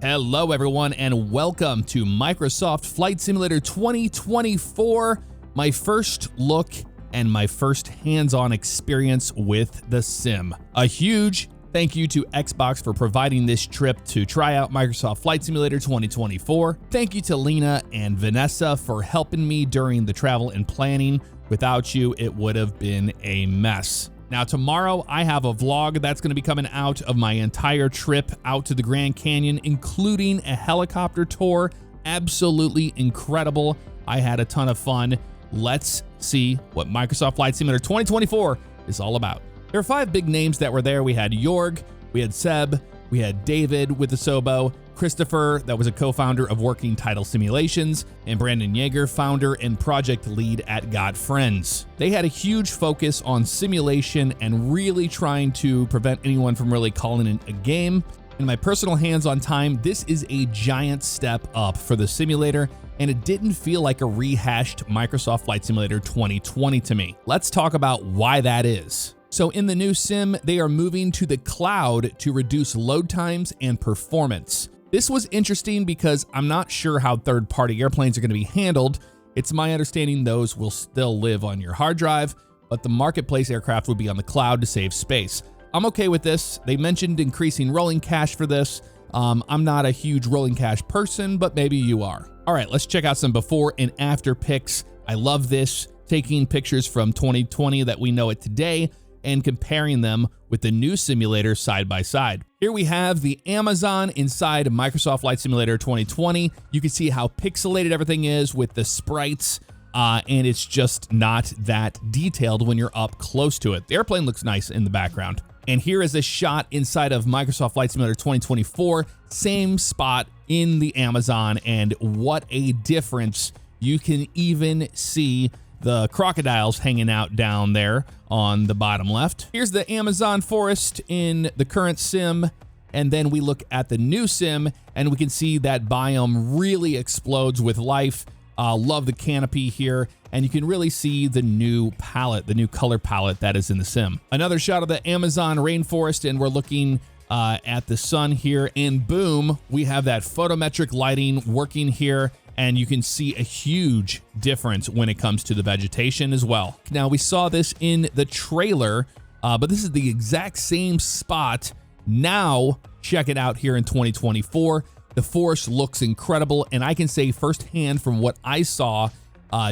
Hello everyone and welcome to Microsoft Flight Simulator 2024, my first look and my first hands-on experience with the sim. A huge thank you to Xbox for providing this trip to try out Microsoft Flight Simulator 2024. Thank you to Lena and Vanessa for helping me during the travel and planning. Without you, it would have been a mess. Now tomorrow I have a vlog that's going to be coming out of my entire trip out to the Grand Canyon, including a helicopter tour. Absolutely incredible. I had a ton of fun. Let's see what Microsoft Flight Simulator 2024 is all about. There are 5 big names that were there. We had Jorg, we had Seb, we had David with Asobo, Christopher, that was a co-founder of Working Title Simulations, and Brandon Yeager, founder and project lead at Got Friends. They had a huge focus on simulation and really trying to prevent anyone from really calling it a game. In my personal hands-on time, this is a giant step up for the simulator, and it didn't feel like a rehashed Microsoft Flight Simulator 2020 to me. Let's talk about why that is. So in the new sim, they are moving to the cloud to reduce load times and performance. This was interesting because I'm not sure how third-party airplanes are going to be handled. It's my understanding those will still live on your hard drive, but the marketplace aircraft will be on the cloud to save space. I'm okay with this. They mentioned increasing rolling cache for this. I'm not a huge rolling cache person, but maybe you are. All right, let's check out some before and after pics. I love this, taking pictures from 2020 that we know it today and comparing them with the new simulator side by side. Here we have the Amazon inside Microsoft Flight Simulator 2020. You can see how pixelated everything is with the sprites, and it's just not that detailed when you're up close to it. The airplane looks nice in the background. And here is a shot inside of Microsoft Flight Simulator 2024, same spot in the Amazon, and what a difference. You can even see the crocodiles hanging out down there on the bottom left. Here's the Amazon forest in the current sim, and then we look at the new sim and we can see that biome really explodes with life. Love the canopy here, and you can really see the new palette, the new color palette that is in the sim. Another shot of the Amazon rainforest, and we're looking at the sun here, and boom, we have that photometric lighting working here. And you can see a huge difference when it comes to the vegetation as well. Now, we saw this in the trailer, but this is the exact same spot. Now, check it out here in 2024. The forest looks incredible, and I can say firsthand from what I saw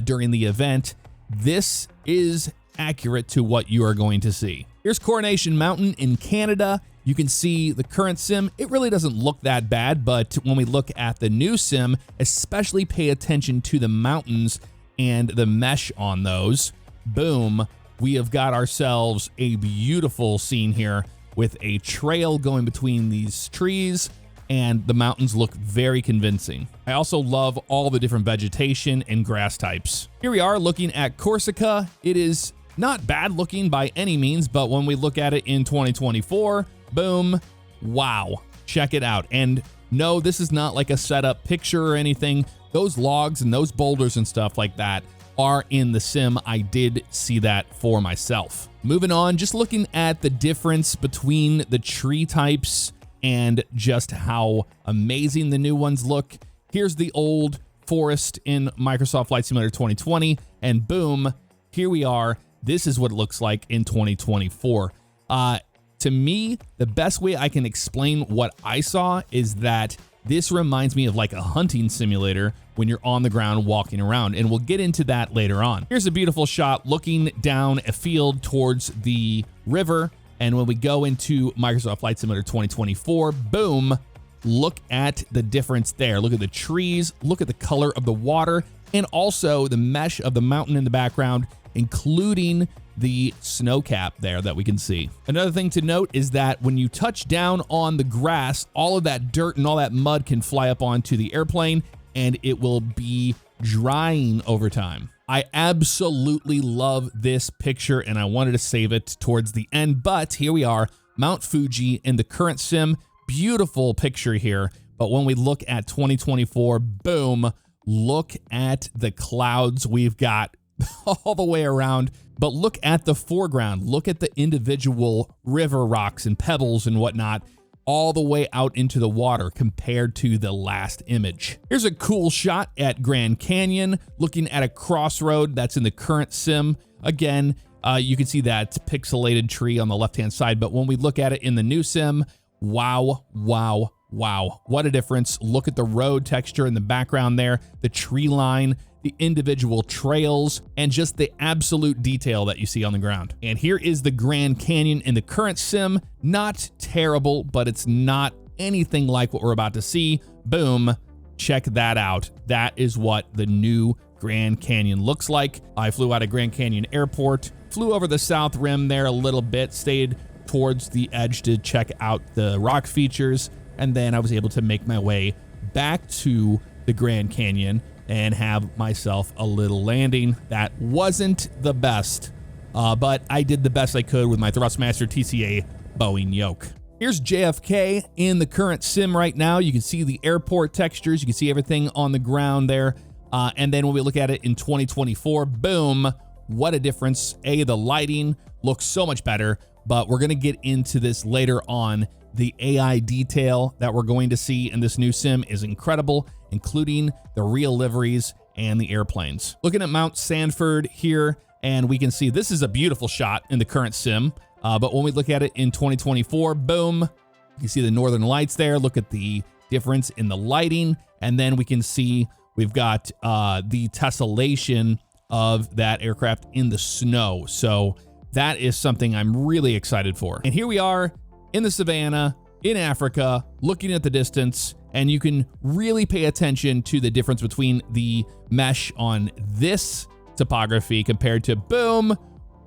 during the event, this is accurate to what you are going to see. Here's Coronation Mountain in Canada. You can see the current sim. It really doesn't look that bad, but when we look at the new sim, especially pay attention to the mountains and the mesh on those. Boom, we have got ourselves a beautiful scene here with a trail going between these trees, and the mountains look very convincing. I also love all the different vegetation and grass types. Here we are looking at Corsica. It is not bad looking by any means, but when we look at it in 2024, boom, wow, check it out. And no, this is not like a setup picture or anything. Those logs and those boulders and stuff like that are in the sim. I did see that for myself. Moving on, just looking at the difference between the tree types and just how amazing the new ones look. Here's the old forest in Microsoft Flight Simulator 2020, and boom, here we are. This is what it looks like in 2024. To me, the best way I can explain what I saw is that this reminds me of like a hunting simulator when you're on the ground walking around, and we'll get into that later on. Here's a beautiful shot looking down a field towards the river, and when we go into Microsoft Flight Simulator 2024, boom, look at the difference there. Look at the trees, look at the color of the water, and also the mesh of the mountain in the background, including the snow cap there that we can see. Another thing to note is that when you touch down on the grass, all of that dirt and all that mud can fly up onto the airplane, and it will be drying over time. I absolutely love this picture, and I wanted to save it towards the end, but here we are, Mount Fuji in the current sim. Beautiful picture here, but when we look at 2024, boom, look at the clouds we've got all the way around. But look at the foreground. Look at the individual river rocks and pebbles and whatnot. all the way out into the water compared to the last image. Here's a cool shot at Grand Canyon, looking at a crossroad that's in the current sim. Again, you can see that pixelated tree on the left-hand side, but when we look at it in the new sim, wow, wow, wow, what a difference. Look at the road texture in the background there, the tree line, the individual trails, and just the absolute detail that you see on the ground. And here is the Grand Canyon in the current sim. Not terrible, but it's not anything like what we're about to see. Boom, check that out. That is what the new Grand Canyon looks like. I flew out of Grand Canyon Airport, flew over the south rim there a little bit, stayed towards the edge to check out the rock features, and then I was able to make my way back to the Grand Canyon and have myself a little landing. That wasn't the best, but I did the best I could with my Thrustmaster TCA Boeing yoke. Here's JFK in the current sim right now. You can see the airport textures. You can see everything on the ground there. And then when we look at it in 2024, boom, what a difference. The lighting looks so much better, but we're gonna get into this later on. The AI detail that we're going to see in this new sim is incredible, including the real liveries and the airplanes. Looking at Mount Sanford here, and we can see this is a beautiful shot in the current sim, but when we look at it in 2024, boom, you can see the northern lights there. Look at the difference in the lighting, and then we can see we've got the tessellation of that aircraft in the snow. So that is something I'm really excited for. And here we are in the savannah, in Africa, looking at the distance, and you can really pay attention to the difference between the mesh on this topography compared to boom.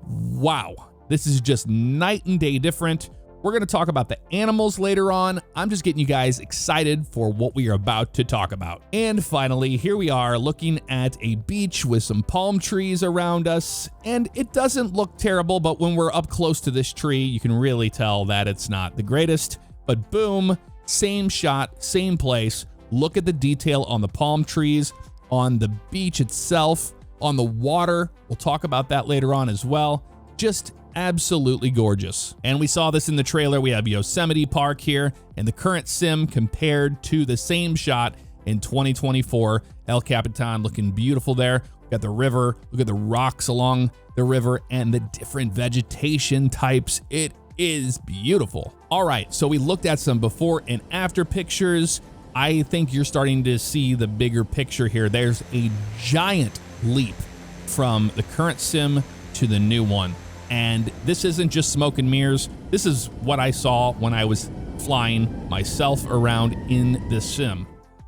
Wow, this is just night and day different. We're gonna talk about the animals later on. I'm just getting you guys excited for what we are about to talk about. And finally, here we are looking at a beach with some palm trees around us, and it doesn't look terrible, but when we're up close to this tree, you can really tell that it's not the greatest. But boom, same shot, same place. Look at the detail on the palm trees, on the beach itself, on the water. We'll talk about that later on as well. Just absolutely gorgeous. And we saw this in the trailer. We have Yosemite Park here in the current sim compared to the same shot in 2024. El Capitan looking beautiful there. We got the river. Look at the rocks along the river and the different vegetation types. It is beautiful. All right, so we looked at some before and after pictures. I think you're starting to see the bigger picture here. There's a giant leap from the current sim to the new one. And this isn't just smoke and mirrors. This is what I saw when I was flying myself around in this sim.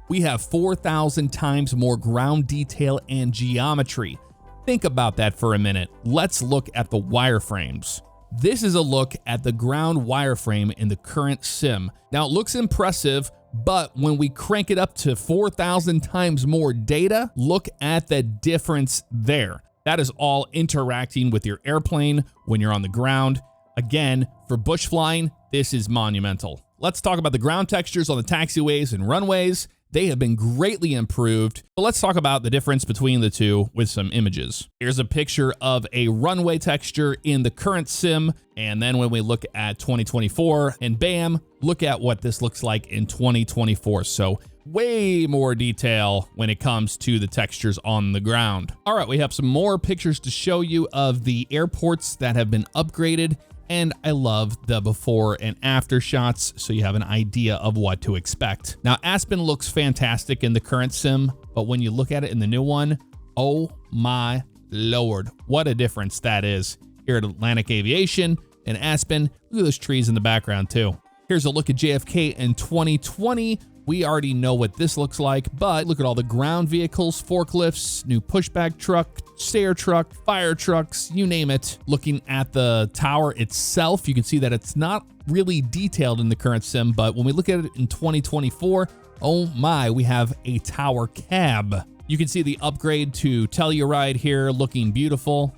We have 4,000 times more ground detail and geometry. Think about that for a minute. Let's look at the wireframes. This is a look at the ground wireframe in the current sim. Now it looks impressive, but when we crank it up to 4,000 times more data, look at the difference there. That is all interacting with your airplane when you're on the ground. Again, for bush flying, this is monumental. Let's talk about the ground textures on the taxiways and runways. They have been greatly improved. But let's talk about the difference between the two with some images. Here's a picture of a runway texture in the current sim. And then when we look at 2024 and bam, look at what this looks like in 2024. So way more detail when it comes to the textures on the ground. All right, we have some more pictures to show you of the airports that have been upgraded. And I love the before and after shots, so you have an idea of what to expect. Now, Aspen looks fantastic in the current sim, but when you look at it in the new one, oh my Lord, what a difference that is. Here at Atlantic Aviation and Aspen, look at those trees in the background too. Here's a look at JFK in 2020. We already know what this looks like, but look at all the ground vehicles, forklifts, new pushback truck, stair truck, fire trucks, you name it. Looking at the tower itself, you can see that it's not really detailed in the current sim, but when we look at it in 2024, oh my, we have a tower cab. You can see the upgrade to Telluride here looking beautiful.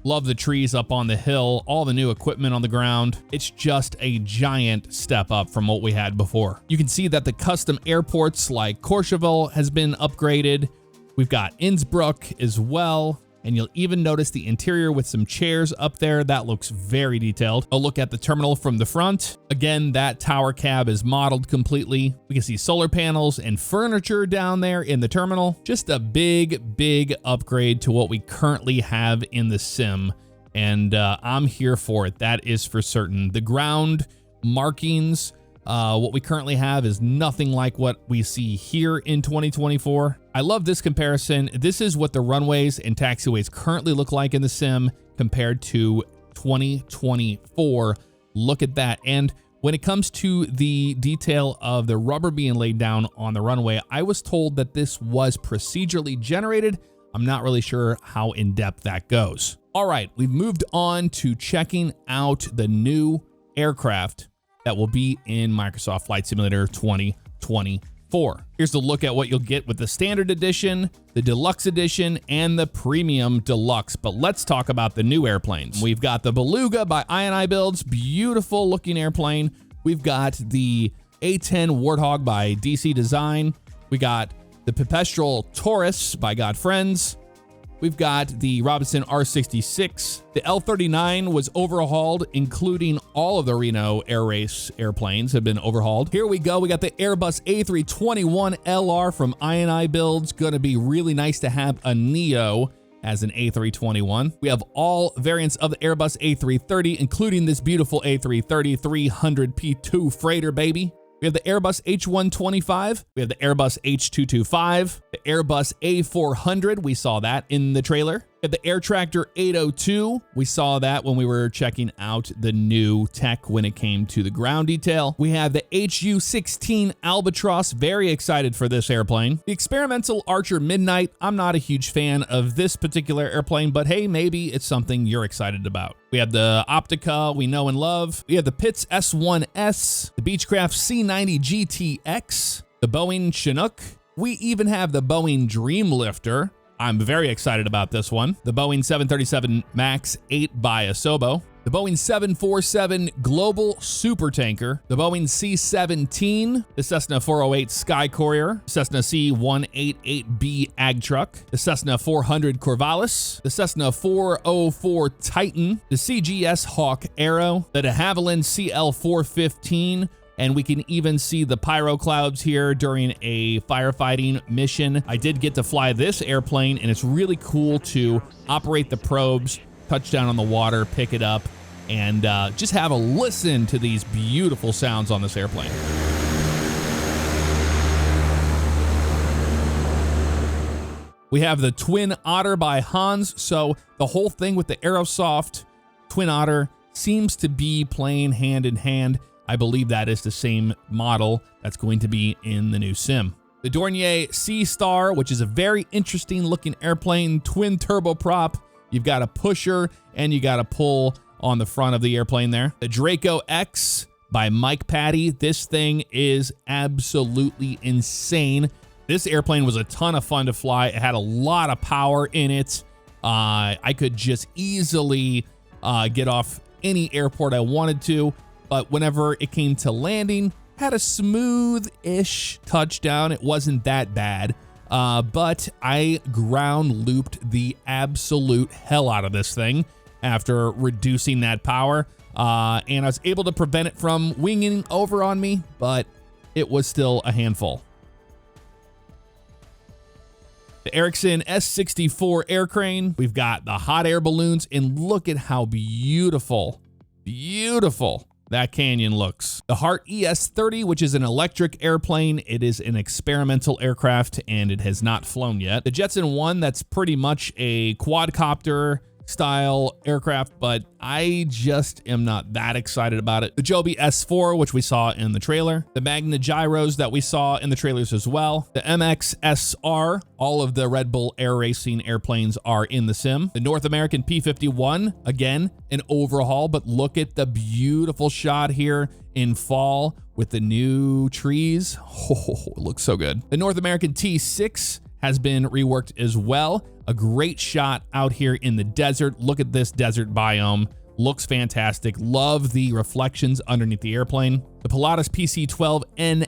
Love the trees up on the hill, all the new equipment on the ground. It's just a giant step up from what we had before. You can see that the custom airports like Courchevel has been upgraded. We've got Innsbruck as well. and you'll even notice the interior with some chairs up there. That looks very detailed. A look at the terminal from the front. Again, that tower cab is modeled completely. We can see solar panels and furniture down there in the terminal. Just a big upgrade to what we currently have in the sim, and I'm here for it. That is for certain. The ground markings, what we currently have is nothing like what we see here in 2024. I love this comparison. This is what the runways and taxiways currently look like in the sim compared to 2024. Look at that. And when it comes to the detail of the rubber being laid down on the runway, I was told that this was procedurally generated. I'm not really sure how in-depth that goes. All right, we've moved on to checking out the new aircraft that will be in Microsoft Flight Simulator 2024. Here's a look at what you'll get with the Standard Edition, the Deluxe Edition, and the Premium Deluxe. But let's talk about the new airplanes. We've got the Beluga by INI Builds, beautiful looking airplane. We've got the A10 Warthog by DC Design. We got the Pipistrel Taurus by Godfriends. We've got the Robinson R66. The L39 was overhauled, including all of the Reno Air Race airplanes have been overhauled. Here we go. We got the Airbus A321LR from INI Builds. Gonna be really nice to have a Neo as an A321. We have all variants of the Airbus A330, including this beautiful A330 300P2 freighter baby. We have the Airbus H125, we have the Airbus H225, the Airbus A400, we saw that in the trailer. We have the Air Tractor 802, we saw that when we were checking out the new tech when it came to the ground detail. We have the HU-16 Albatross, very excited for this airplane. The Experimental Archer Midnight, I'm not a huge fan of this particular airplane, but hey, maybe it's something you're excited about. We have the Optica we know and love. We have the Pitts S1S, the Beechcraft C90 GTX, the Boeing Chinook. We even have the Boeing Dreamlifter. I'm very excited about this one. The Boeing 737 MAX 8 by Asobo. The Boeing 747 Global Supertanker, the Boeing C-17, the Cessna 408 Sky Courier, Cessna C-188B Ag Truck, the Cessna 400 Corvallis, the Cessna 404 Titan, the CGS Hawk Arrow, the de Havilland CL-415, and we can even see the pyro clouds here during a firefighting mission. I did get to fly this airplane, and it's really cool to operate the probes, touch down on the water, pick it up, and just have a listen to these beautiful sounds on this airplane. We have the Twin Otter by Hans. So the whole thing with the Aerosoft Twin Otter seems to be playing hand in hand. I believe that is the same model that's going to be in the new sim. The Dornier Sea Star, which is a very interesting looking airplane, twin turboprop. You've got a pusher and you got a pull on the front of the airplane there. The Draco X by Mike Patty. This thing is absolutely insane. This airplane was a ton of fun to fly. It had a lot of power in it. I could just easily get off any airport I wanted to, but whenever it came to landing, had a smooth-ish touchdown. It wasn't that bad. But I ground looped the absolute hell out of this thing after reducing that power. And I was able to prevent it from winging over on me, but it was still a handful. The Ericsson S64 air crane. We've got the hot air balloons, and look at how beautiful that canyon looks. The Hart ES-30, which is an electric airplane. It is an experimental aircraft and it has not flown yet. The Jetson 1, that's pretty much a quadcopter style aircraft, but I just am not that excited about it. The Joby S4, which we saw in the trailer. The Magna Gyros that we saw in the trailers as well. The MX SR, all of the Red Bull Air Racing airplanes are in the sim. The North American P-51, again, an overhaul, but look at the beautiful shot here in fall with the new trees. Oh, it looks so good. The North American T6 has been reworked as well. A great shot out here in the desert. Look at this desert biome. Looks fantastic. Love the reflections underneath the airplane. The Pilatus PC-12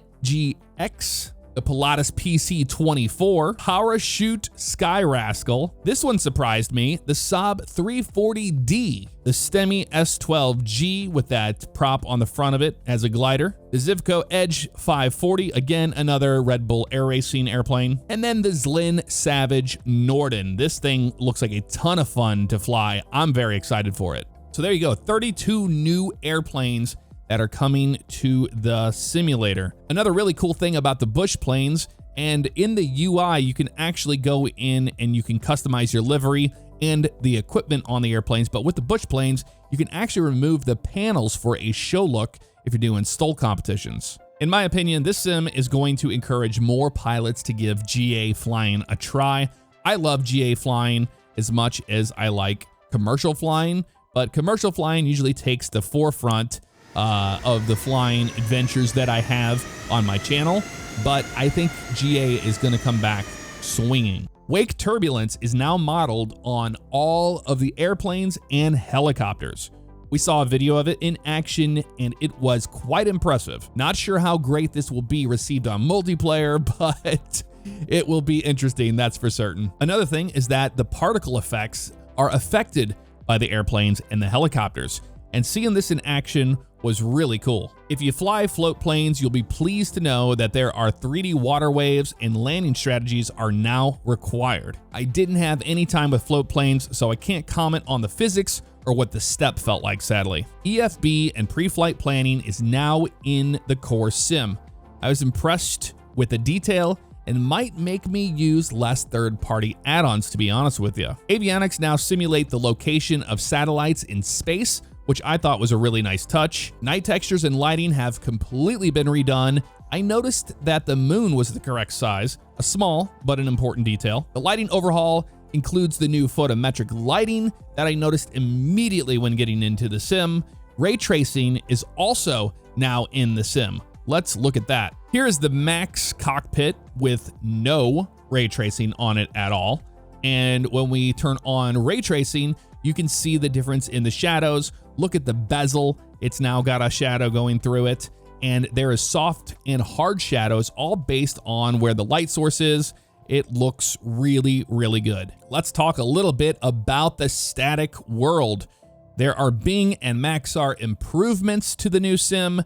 NGX. the Pilatus PC-24, Parachute Sky Rascal. This one surprised me, the Saab 340D, the STEMI S12G with that prop on the front of it as a glider, the Zivco Edge 540, again, another Red Bull Air Racing airplane, and then the Zlin Savage Norden. This thing looks like a ton of fun to fly. I'm very excited for it. So there you go, 32 new airplanes that are coming to the simulator. Another really cool thing about the Bush planes, and in the UI, you can actually go in and you can customize your livery and the equipment on the airplanes, but with the Bush planes, you can actually remove the panels for a show look if you're doing STOL competitions. In my opinion, this sim is going to encourage more pilots to give GA flying a try. I love GA flying as much as I like commercial flying, but commercial flying usually takes the forefront of the flying adventures that I have on my channel, but I think GA is going to come back swinging. Wake Turbulence is now modeled on all of the airplanes and helicopters. We saw a video of it in action and it was quite impressive. Not sure how great this will be received on multiplayer, but it will be interesting, that's for certain. Another thing is that the particle effects are affected by the airplanes and the helicopters, and seeing this in action was really cool. If you fly float planes, you'll be pleased to know that there are 3D water waves and landing strategies are now required. I didn't have any time with float planes, so I can't comment on the physics or what the step felt like, sadly. EFB and pre-flight planning is now in the core sim. I was impressed with the detail and might make me use less third-party add-ons, to be honest with you. Avionics now simulate the location of satellites in space, which I thought was a really nice touch. Night textures and lighting have completely been redone. I noticed that the moon was the correct size, a small but an important detail. The lighting overhaul includes the new photometric lighting that I noticed immediately when getting into the sim. Ray tracing is also now in the sim. Let's look at that. Here is the Max cockpit with no ray tracing on it at all. And when we turn on ray tracing, you can see the difference in the shadows. Look at the bezel. It's now got a shadow going through it. And there is soft and hard shadows, all based on where the light source is. It looks really, really good. Let's talk a little bit about the static world. There are Bing and Maxar improvements to the new sim,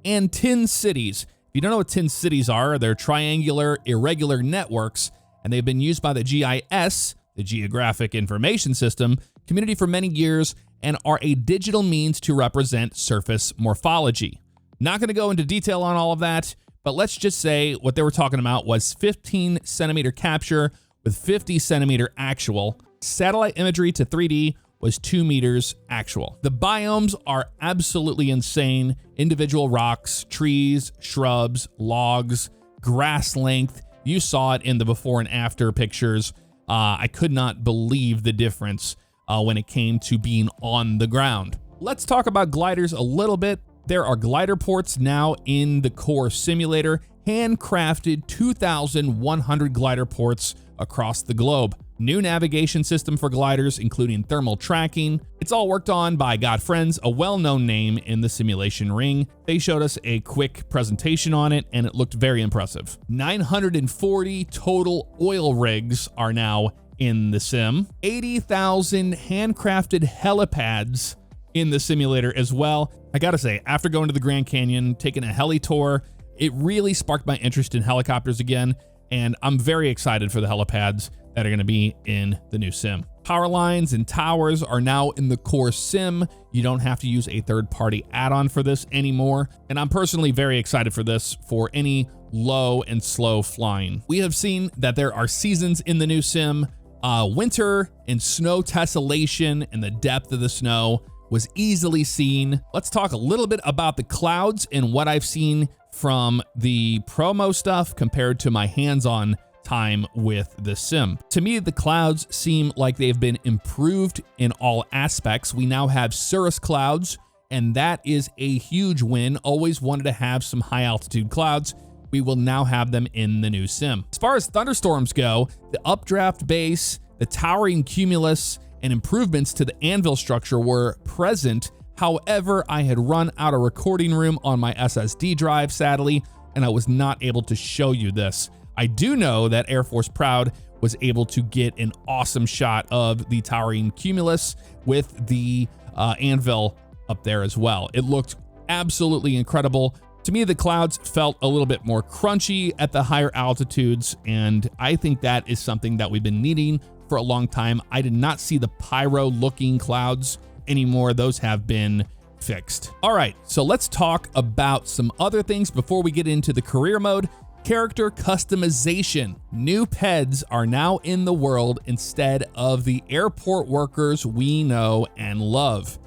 and Tin Cities. If you don't know what Tin Cities are, they're triangular, irregular networks, and they've been used by the GIS, the Geographic Information System, community for many years, and are a digital means to represent surface morphology. Not going to go into detail on all of that, but let's just say what they were talking about was 15 centimeter capture with 50 centimeter actual. Satellite imagery to 3D was 2 meters actual. The biomes are absolutely insane. Individual rocks, trees, shrubs, logs, grass length. You saw it in the before and after pictures. I could not believe the difference when it came to being on the ground. Let's talk about gliders a little bit. There are glider ports now in the core simulator, handcrafted 2,100 glider ports across the globe. New navigation system for gliders, including thermal tracking. It's all worked on by Godfriends, a well-known name in the simulation ring. They showed us a quick presentation on it, and it looked very impressive. 940 total oil rigs are now in the sim. 80,000 handcrafted helipads in the simulator as well. I gotta say, after going to the Grand Canyon, taking a heli tour, it really sparked my interest in helicopters again, and I'm very excited for the helipads that are gonna be in the new sim. Power lines and towers are now in the core sim. You don't have to use a third-party add-on for this anymore, and I'm personally very excited for this for any low and slow flying. We have seen that there are seasons in the new sim. Winter and snow tessellation and the depth of the snow was easily seen. Let's talk a little bit about the clouds and what I've seen from the promo stuff compared to my hands-on time with the sim. To me, the clouds seem like they've been improved in all aspects. We now have cirrus clouds, and that is a huge win. Always wanted to have some high altitude clouds. We will now have them in the new sim. As far as thunderstorms go, the updraft base, the towering cumulus, and improvements to the anvil structure were present. However, I had run out of recording room on my SSD drive, sadly, and I was not able to show you this. I do know that Air Force Proud was able to get an awesome shot of the towering cumulus with the anvil up there as well. It looked absolutely incredible. To me, the clouds felt a little bit more crunchy at the higher altitudes, and I think that is something that we've been needing for a long time. I did not see the pyro looking clouds anymore. Those have been fixed. All right, so let's talk about some other things before we get into the career mode. Character customization. New peds are now in the world instead of the airport workers we know and love.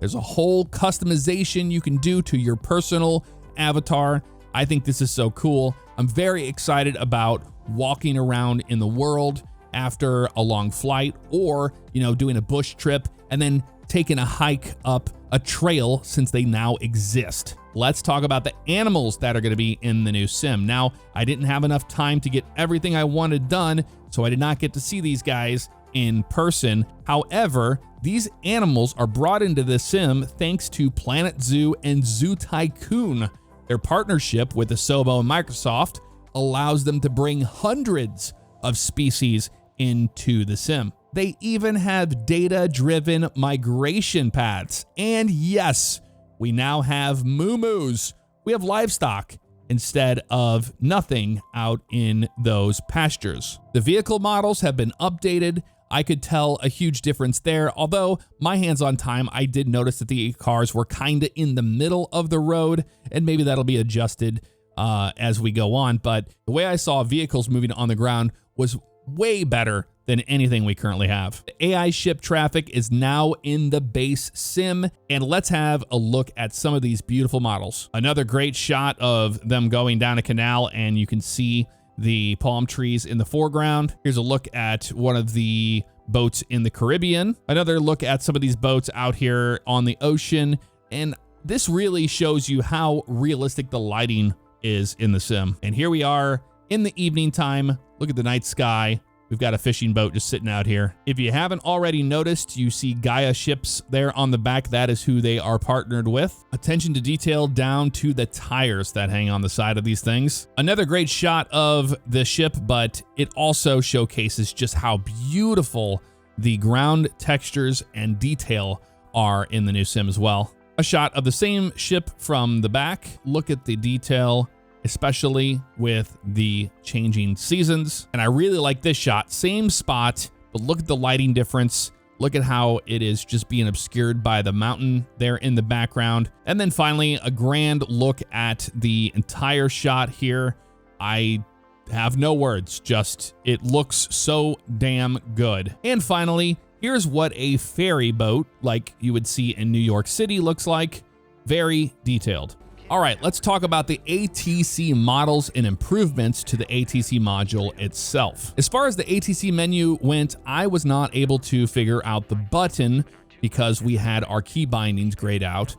There's a whole customization you can do to your personal avatar. I think this is so cool. I'm very excited about walking around in the world after a long flight, or, you know, doing a bush trip and then taking a hike up a trail since they now exist. Let's talk about the animals that are going to be in the new sim. Now, I didn't have enough time to get everything I wanted done, so I did not get to see these guys in person. However, these animals are brought into the sim thanks to Planet Zoo and Zoo Tycoon. Their partnership with Asobo and Microsoft allows them to bring hundreds of species into the sim. They even have data-driven migration paths. And yes, we now have moo-moos. We have livestock instead of nothing out in those pastures. The vehicle models have been updated. I could tell a huge difference there, although my hands-on time, I did notice that the cars were kind of in the middle of the road, and maybe that'll be adjusted as we go on. But the way I saw vehicles moving on the ground was way better than anything we currently have. The AI ship traffic is now in the base sim, and let's have a look at some of these beautiful models. Another great shot of them going down a canal, and you can see the palm trees in the foreground. Here's a look at one of the boats in the Caribbean. Another look at some of these boats out here on the ocean, and this really shows you how realistic the lighting is in the sim. And here we are in the evening time. Look at the night sky. We've got a fishing boat just sitting out here. If you haven't already noticed, you see Gaia ships there on the back. That is who they are partnered with. Attention to detail down to the tires that hang on the side of these things. Another great shot of the ship, but it also showcases just how beautiful the ground textures and detail are in the new sim as well. A shot of the same ship from the back. Look at the detail, especially with the changing seasons. And I really like this shot. Same spot, but look at the lighting difference. Look at how it is just being obscured by the mountain there in the background. And then finally, a grand look at the entire shot here. I have no words, just it looks so damn good. And finally, here's what a ferry boat like you would see in New York City looks like. Very detailed. All right, let's talk about the ATC models and improvements to the ATC module itself. As far as the ATC menu went, I was not able to figure out the button because we had our key bindings grayed out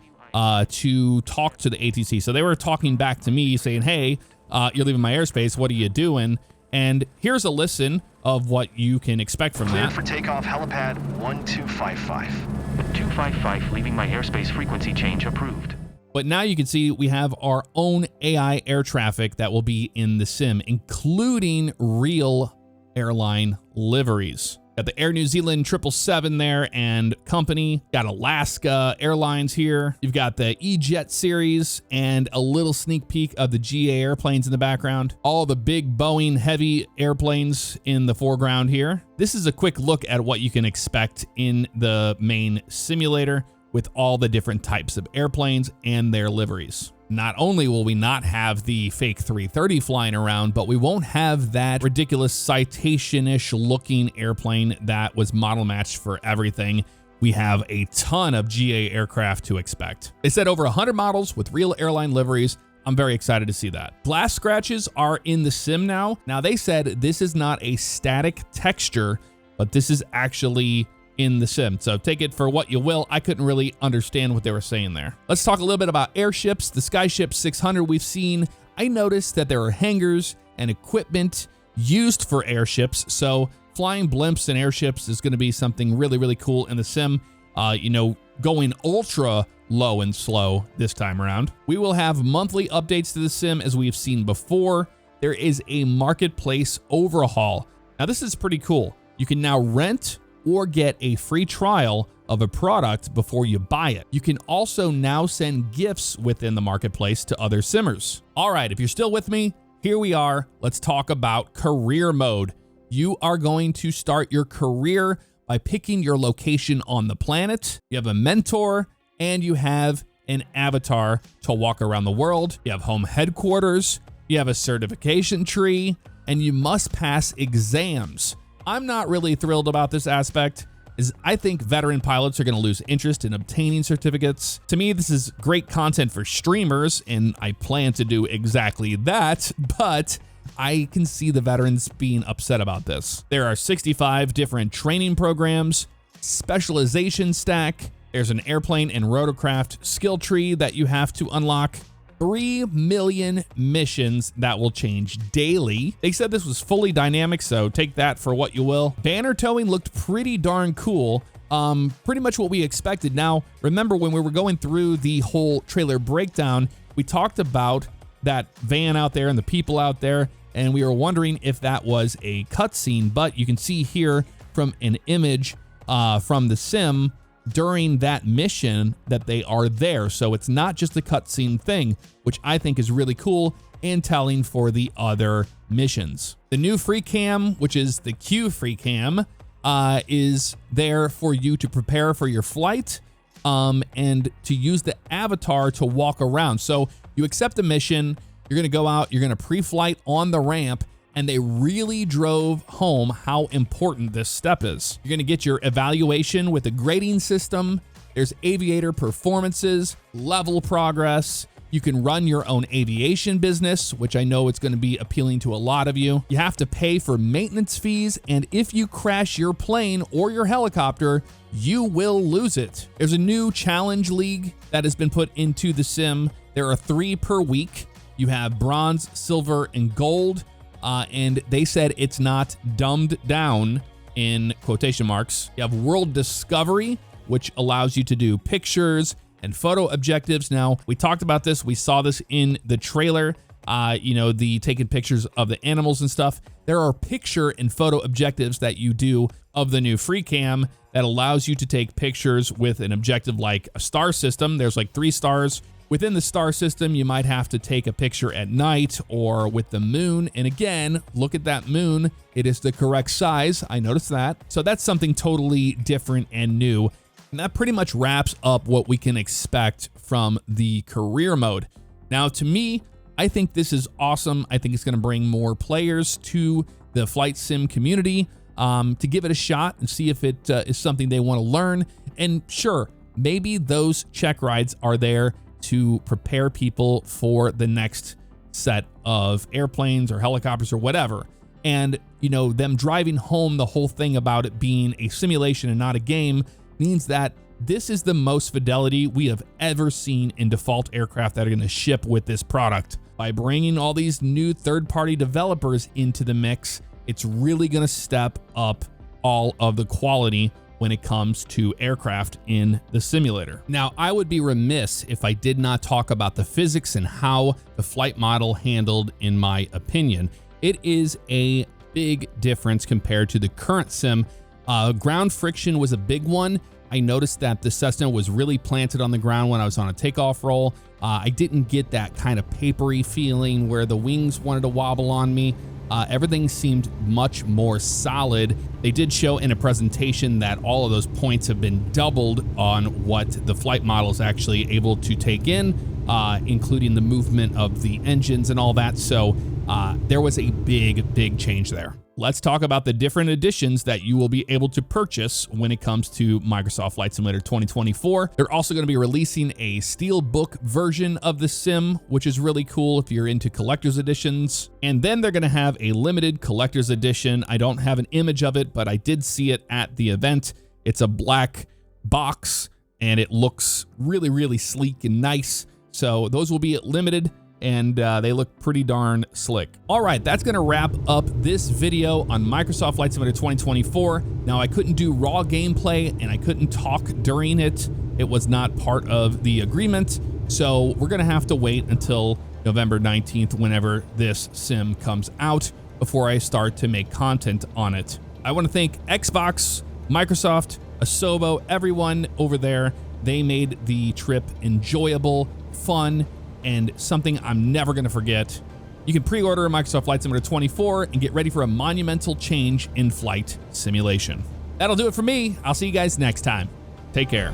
to talk to the ATC. So they were talking back to me saying, hey, you're leaving my airspace, what are you doing? And here's a listen of what you can expect from that. Cleared for takeoff, helipad 1255. 255, leaving my airspace, frequency change approved. But now you can see we have our own AI air traffic that will be in the sim, including real airline liveries. Got the Air New Zealand 777 there and company. Got Alaska Airlines here. You've got the E-Jet series and a little sneak peek of the GA airplanes in the background. All the big Boeing heavy airplanes in the foreground here. This is a quick look at what you can expect in the main simulator with all the different types of airplanes and their liveries. Not only will we not have the fake 330 flying around, but we won't have that ridiculous Citation-ish looking airplane that was model matched for everything. We have a ton of GA aircraft to expect. They said over 100 models with real airline liveries. I'm very excited to see that. Blast scratches are in the sim now. Now they said this is not a static texture, but this is actually in the sim. So take it for what you will. I couldn't really understand what they were saying there. Let's talk a little bit about airships. The Skyship 600 we've seen. I noticed that there are hangars and equipment used for airships. So flying blimps and airships is going to be something really, really cool in the sim. You know, going ultra low and slow this time around. We will have monthly updates to the sim as we've seen before. There is a marketplace overhaul. Now this is pretty cool. You can now rent or get a free trial of a product before you buy it. You can also now send gifts within the marketplace to other simmers. All right, if you're still with me, here we are. Let's talk about career mode. You are going to start your career by picking your location on the planet. You have a mentor and you have an avatar to walk around the world. You have home headquarters, you have a certification tree, and you must pass exams. I'm not really thrilled about this aspect, as I think veteran pilots are going to lose interest in obtaining certificates. To me, this is great content for streamers, and I plan to do exactly that, but I can see the veterans being upset about this. There are 65 different training programs, specialization stack, there's an airplane and rotorcraft skill tree that you have to unlock, 3 million missions that will change daily. They said this was fully dynamic, so take that for what you will. Banner towing looked pretty darn cool. Pretty much what we expected. Now, remember when we were going through the whole trailer breakdown, we talked about that van out there and the people out there, and we were wondering if that was a cutscene, but you can see here from an image from the sim during that mission that they are there. So it's not just a cutscene thing, which I think is really cool and telling for the other missions. The new free cam, which is the Q free cam, is there for you to prepare for your flight and to use the avatar to walk around. So you accept a mission, you're gonna go out, you're gonna pre-flight on the ramp, and they really drove home how important this step is. You're gonna get your evaluation with a grading system. There's aviator performances, level progress. You can run your own aviation business, which I know it's gonna be appealing to a lot of you. You have to pay for maintenance fees, and if you crash your plane or your helicopter, you will lose it. There's a new challenge league that has been put into the sim. There are 3 per week. You have bronze, silver, and gold. And they said it's not dumbed down in quotation marks. You have world discovery, which allows you to do pictures and photo objectives. Now, we talked about this. We saw this in the trailer, the taking pictures of the animals and stuff. There are picture and photo objectives that you do of the new free cam that allows you to take pictures with an objective like a star system. There's like 3 stars. Within the star system, you might have to take a picture at night or with the moon. And again, look at that moon. It is the correct size. I noticed that. So that's something totally different and new. And that pretty much wraps up what we can expect from the career mode. Now, to me, I think this is awesome. I think it's going to bring more players to the flight sim community to give it a shot and see if it is something they want to learn. And sure, maybe those check rides are there to prepare people for the next set of airplanes or helicopters or whatever. And, them driving home the whole thing about it being a simulation and not a game means that this is the most fidelity we have ever seen in default aircraft that are going to ship with this product. By bringing all these new third-party developers into the mix, it's really going to step up all of the quality when it comes to aircraft in the simulator. Now, I would be remiss if I did not talk about the physics and how the flight model handled, in my opinion. It is a big difference compared to the current sim. Ground friction was a big one. I noticed that the Cessna was really planted on the ground when I was on a takeoff roll. I didn't get that kind of papery feeling where the wings wanted to wobble on me. Everything seemed much more solid. They did show in a presentation that all of those points have been doubled on what the flight model is actually able to take in, including the movement of the engines and all that. So there was a big change there. Let's talk about the different editions that you will be able to purchase when it comes to Microsoft Flight Simulator 2024. They're also going to be releasing a steelbook version of the sim, which is really cool if you're into collector's editions. And then they're going to have a limited collector's edition. I don't have an image of it, but I did see it at the event. It's a black box and it looks really sleek and nice. So those will be limited, and they look pretty darn slick. All right, that's gonna wrap up this video on Microsoft Flight Simulator 2024. Now, I couldn't do raw gameplay and I couldn't talk during it It was not part of the agreement, so we're going to have to wait until November 19th, whenever this sim comes out, before I start to make content on it. I want to thank Xbox, Microsoft, Asobo, everyone over there. They made the trip enjoyable, fun, and something I'm never going to forget. You can pre-order a Microsoft Flight Simulator 24 and get ready for a monumental change in flight simulation. That'll do it for me. I'll see you guys next time. Take care.